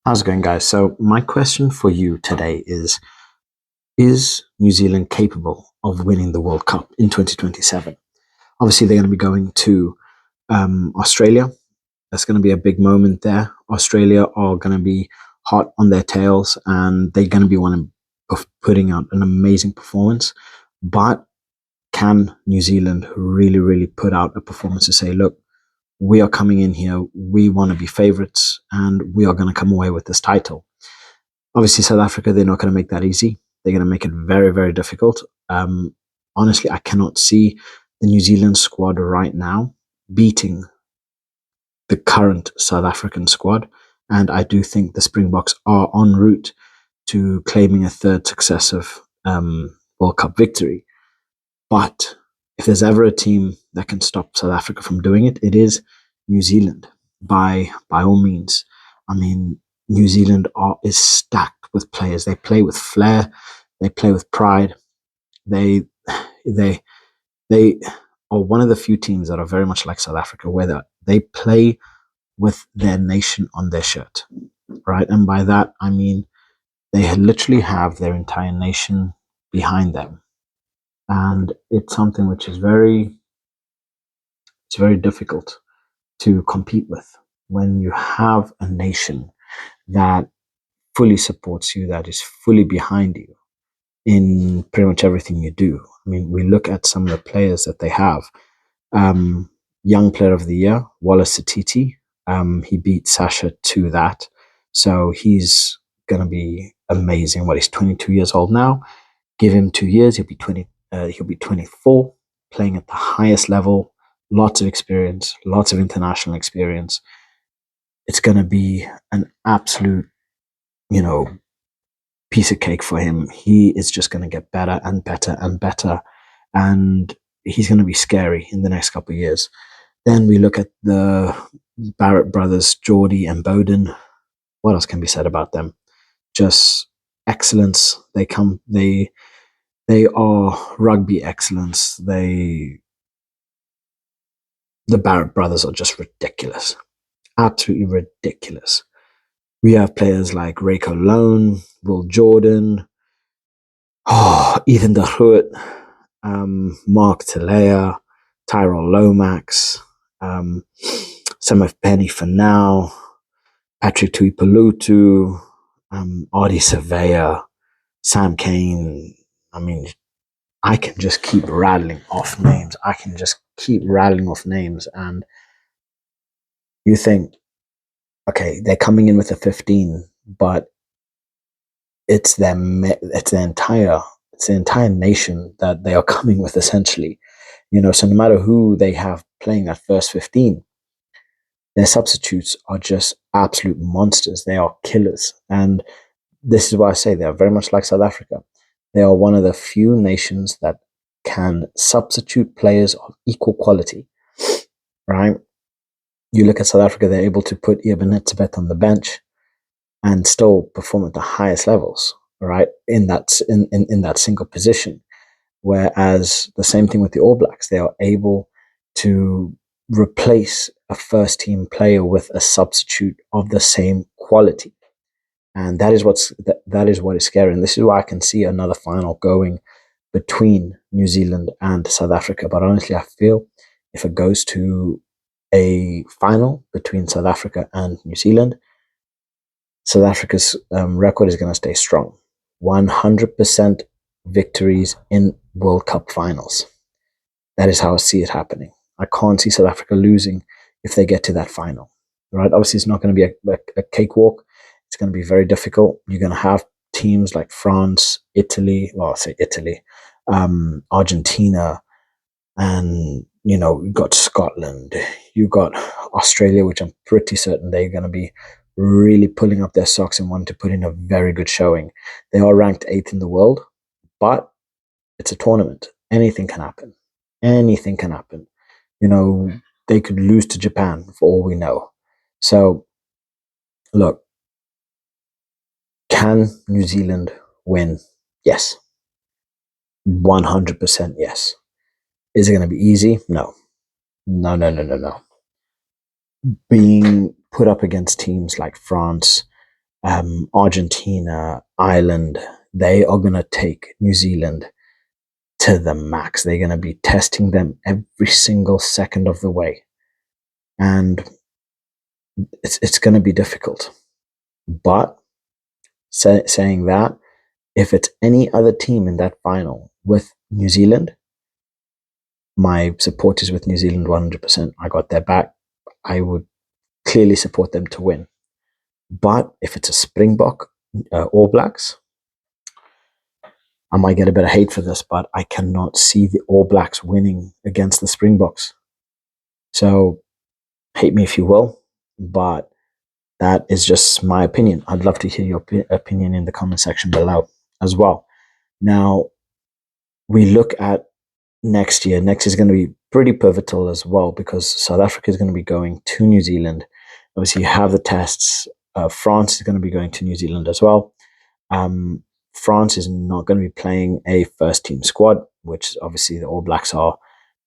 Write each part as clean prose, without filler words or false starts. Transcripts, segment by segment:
How's it going, guys? So my question for you today is New Zealand capable of winning the World Cup in 2027? Obviously, they're going to be going to Australia. That's going to be a big moment there. Australia are going to be hot on their tails, and they're going to be one of putting out an amazing performance. But can New Zealand really, really put out a performance to say, look, we are coming in here, we want to be favorites, and we are going to come away with this title? Obviously, South Africa, they're not going to make that easy. They're going to make it very, very difficult. Honestly, I cannot see the New Zealand squad right now beating the current South African squad. And I do think the Springboks are en route to claiming a third successive World Cup victory. But if there's ever a team that can stop South Africa from doing it, it is New Zealand. By all means. I mean, New Zealand is stacked with players. They play with flair. They play with pride. They they they are one of the few teams that are very much like South Africa, where they play with their nation on their shirt, right? And by that I mean they literally have their entire nation behind them, and it's something which is very difficult to compete with when you have a nation that fully supports you, that is fully behind you in pretty much everything you do. I mean, we look at some of the players that they have. Um, Young Player of the Year, Wallace Satiti. He beat Sasha to that. So he's going to be amazing. He's 22 years old now. Give him 2 years, he'll be 20. He'll be 24, playing at the highest level. Lots of experience, lots of international experience. It's going to be an absolute, you know, piece of cake for him. He is just going to get better and better and better, and he's going to be scary in the next couple of years. Then we look at the Barrett brothers, Geordie and Bowden. What else can be said about them? Just excellence. They are rugby excellence. The Barrett brothers are just ridiculous, absolutely ridiculous. We have players like Rayco Lone, Will Jordan, Ethan de Groot, Mark Talea, Tyrell Lomax, some of Penny for now, Patrick Tuipalutu, Artie Surveyor, Sam Kane. I mean, I can just keep rattling off names. And you think, okay, they're coming in with a 15, but it's the entire nation that they are coming with, essentially. So no matter who they have playing that first 15, their substitutes are just absolute monsters. They are killers. And this is why I say they are very much like South Africa. They are one of the few nations that can substitute players of equal quality, right? You look at South Africa, they're able to put Ebenezer on the bench and still perform at the highest levels, right? In that single position. Whereas the same thing with the All Blacks, they are able to replace a first team player with a substitute of the same quality. And that is what is scary. And this is why I can see another final going between New Zealand and South Africa. But honestly, I feel if it goes to a final between South Africa and New Zealand, South Africa's record is going to stay strong. 100% victories in World Cup finals. That is how I see it happening. I can't see South Africa losing if they get to that final. Right? Obviously, it's not going to be a cakewalk. It's going to be very difficult. You're going to have teams like France, Italy, Argentina, and you've got Scotland. You've got Australia, which I'm pretty certain they're going to be really pulling up their socks and wanting to put in a very good showing. They are ranked 8th in the world, but it's a tournament. Anything can happen. Anything can happen. They could lose to Japan for all we know. So, look, can New Zealand win? Yes. 100% yes. Is it going to be easy? No. No. Being put up against teams like France, Argentina, Ireland, they are going to take New Zealand to the max. They're going to be testing them every single second of the way. And it's going to be difficult. But saying that, if it's any other team in that final with New Zealand, my support is with New Zealand 100%. I got their back. I would clearly support them to win. But if it's a Springbok, All Blacks, I might get a bit of hate for this, but I cannot see the All Blacks winning against the Springboks. So hate me if you will, but that is just my opinion. I'd love to hear your opinion in the comment section below as well. Now, we look at next year. Next is going to be pretty pivotal as well because South Africa is going to be going to New Zealand. Obviously, you have the tests. France is going to be going to New Zealand as well. France is not going to be playing a first team squad, which obviously the All Blacks are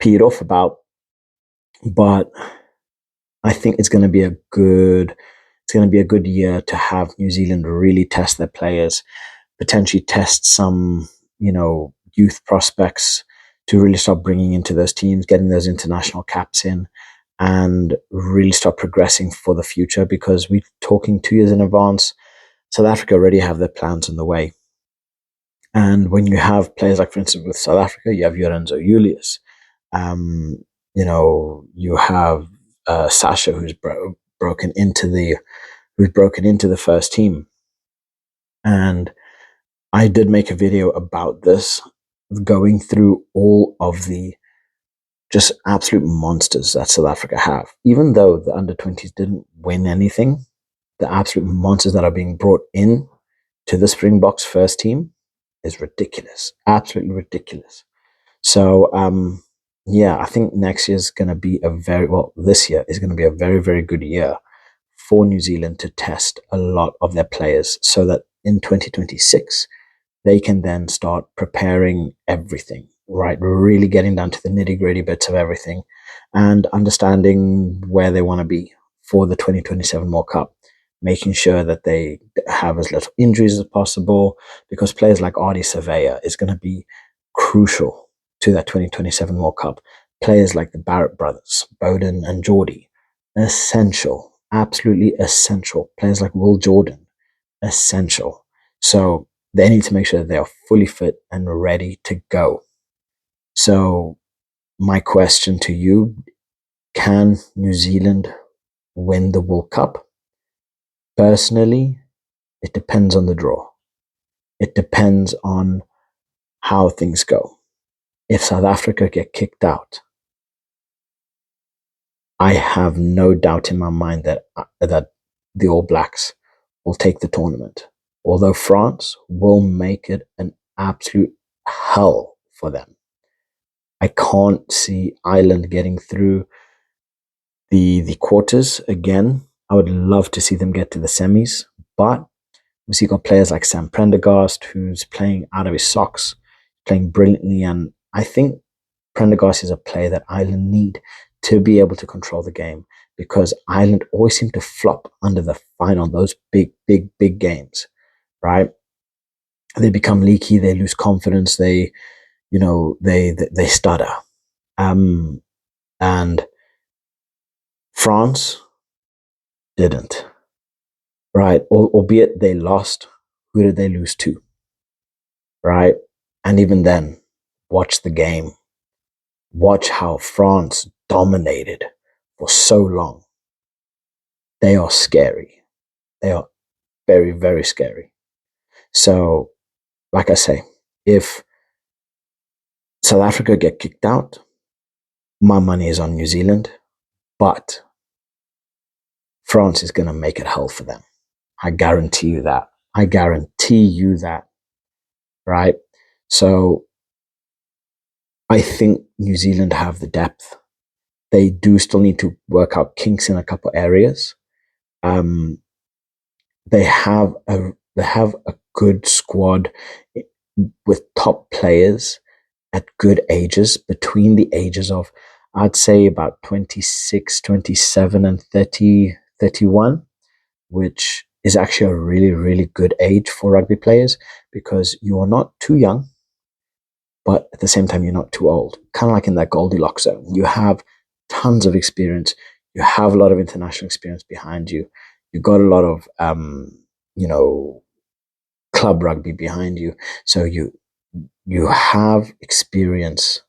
peed off about. But I think it's going to be a good year to have New Zealand really test their players, potentially test some, youth prospects to really start bringing into those teams, getting those international caps in, and really start progressing for the future because we're talking 2 years in advance. South Africa already have their plans on the way. And when you have players like, for instance, with South Africa, you have Lorenzo Julius. You have Sasha, who's broken into the first team. And I did make a video about this, going through all of the just absolute monsters that South Africa have. Even though the under-20s didn't win anything, the absolute monsters that are being brought in to the Springboks first team is ridiculous. Absolutely ridiculous. So, I think this year is going to be a very, very good year for New Zealand to test a lot of their players so that in 2026, they can then start preparing everything, right? Really getting down to the nitty gritty bits of everything and understanding where they want to be for the 2027 World Cup, making sure that they have as little injuries as possible because players like Artie Surveyor is going to be crucial to that 2027 World Cup. Players like the Barrett brothers, Bowden and Geordie, essential, absolutely essential. Players like Will Jordan, essential. So they need to make sure that they are fully fit and ready to go. So my question to you, can New Zealand win the World Cup? Personally, it depends on the draw. It depends on how things go. If South Africa get kicked out, I have no doubt in my mind that the All Blacks will take the tournament. Although France will make it an absolute hell for them. I can't see Ireland getting through the quarters again. I would love to see them get to the semis, but we see got players like Sam Prendergast, who's playing out of his socks, playing brilliantly, and I think Prendergast is a player that Ireland need to be able to control the game because Ireland always seem to flop under the final, those big, big, big games, right? They become leaky, they lose confidence, they stutter. And France didn't, right? Albeit they lost, who did they lose to, right? And even then, watch the game. Watch how France dominated for so long. They are scary. They are very, very scary. So, like I say, if South Africa get kicked out, my money is on New Zealand, but France is going to make it hell for them. I guarantee you that. Right? So I think New Zealand have the depth. They do still need to work out kinks in a couple areas. They have a good squad with top players at good ages, between the ages of, I'd say, about 26, 27, and 30, 31, which is actually a really, really good age for rugby players, because you are not too young, but at the same time, you're not too old. Kind of like in that Goldilocks zone. You have tons of experience. You have a lot of international experience behind you. You've got a lot of, you know, club rugby behind you. So you have experience,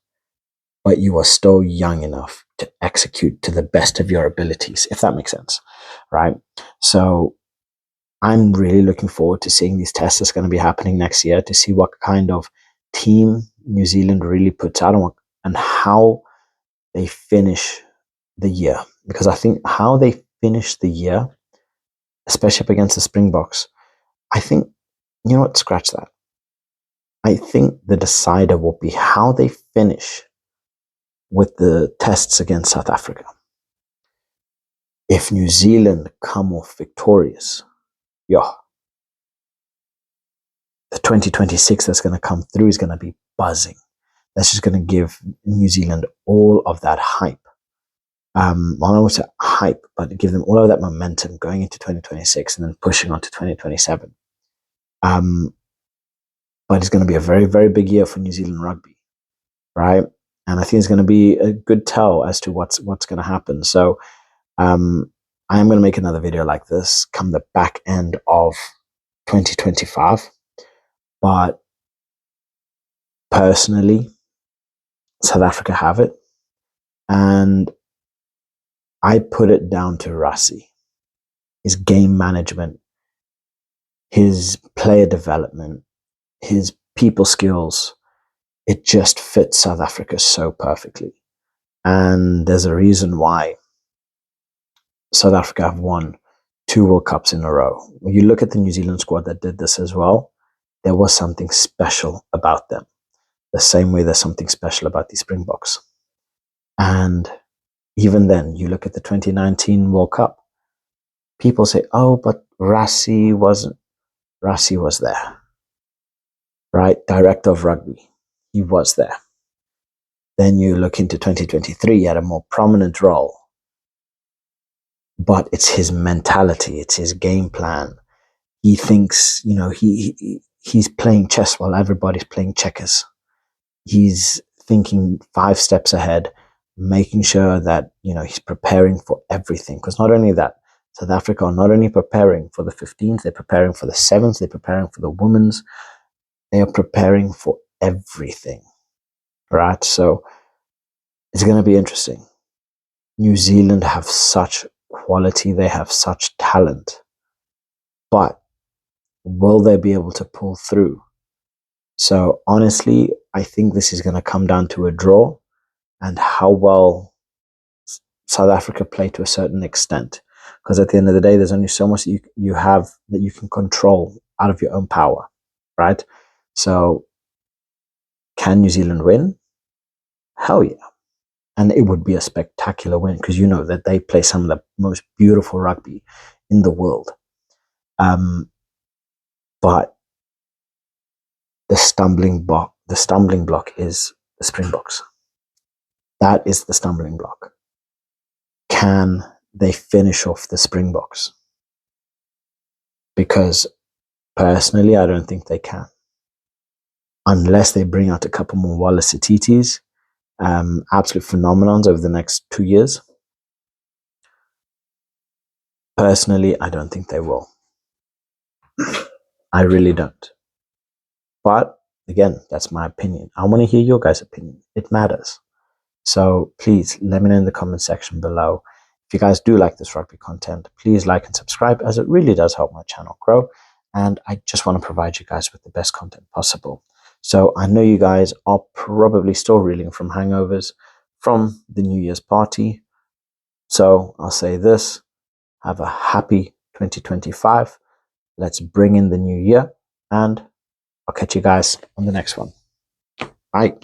but you are still young enough to execute to the best of your abilities, if that makes sense, right? So I'm really looking forward to seeing these tests that's going to be happening next year, to see what kind of team New Zealand really puts out and how they finish the year. Because I think how they finish the year, especially up against the Springboks, I think, you know what, scratch that. I think the decider will be how they finish with the tests against South Africa. If New Zealand come off victorious, yeah, the 2026 that's going to come through is going to be buzzing. That's just going to give New Zealand all of that hype. Well, I won't say hype, but give them all of that momentum going into 2026 and then pushing on to 2027. But it's going to be a very, very big year for New Zealand rugby, right? And I think it's going to be a good tell as to what's going to happen. So I am going to make another video like this come the back end of 2025. But personally, South Africa have it. And I put it down to Rassie. His game management, his player development, his people skills, it just fits South Africa so perfectly. And there's a reason why South Africa have won 2 World Cups in a row. When you look at the New Zealand squad that did this as well, there was something special about them. The same way there's something special about the Springboks. And even then, you look at the 2019 World Cup, people say, oh, but Rassie wasn't. Rassie was there, right? Director of rugby. He was there. Then you look into 2023, he had a more prominent role. But it's his mentality, it's his game plan. He thinks, you know, he's playing chess while everybody's playing checkers. He's thinking 5 steps ahead, making sure that, you know, he's preparing for everything. Because not only that, South Africa are not only preparing for the 15th, they're preparing for the 7th, they're preparing for the women's, they are preparing for everything, right? So it's going to be interesting. New Zealand have such quality, they have such talent, but will they be able to pull through? So honestly, I think this is going to come down to a draw and how well South Africa play to a certain extent. Because at the end of the day, there's only so much that you have that you can control out of your own power, right? So can New Zealand win? Hell yeah. And it would be a spectacular win because you know that they play some of the most beautiful rugby in the world. But the stumbling block is the Springboks. That is the stumbling block. Can they finish off the Springboks? Because personally, I don't think they can. Unless they bring out a couple more Wallace Atitis, absolute phenomenons over the next 2 years. Personally, I don't think they will. I really don't. But again, that's my opinion. I want to hear your guys' opinion. It matters. So please let me know in the comment section below. If you guys do like this rugby content, please like and subscribe, as it really does help my channel grow. And I just want to provide you guys with the best content possible. So I know you guys are probably still reeling from hangovers from the New Year's party. So I'll say this, have a happy 2025. Let's bring in the new year, and I'll catch you guys on the next one. Bye.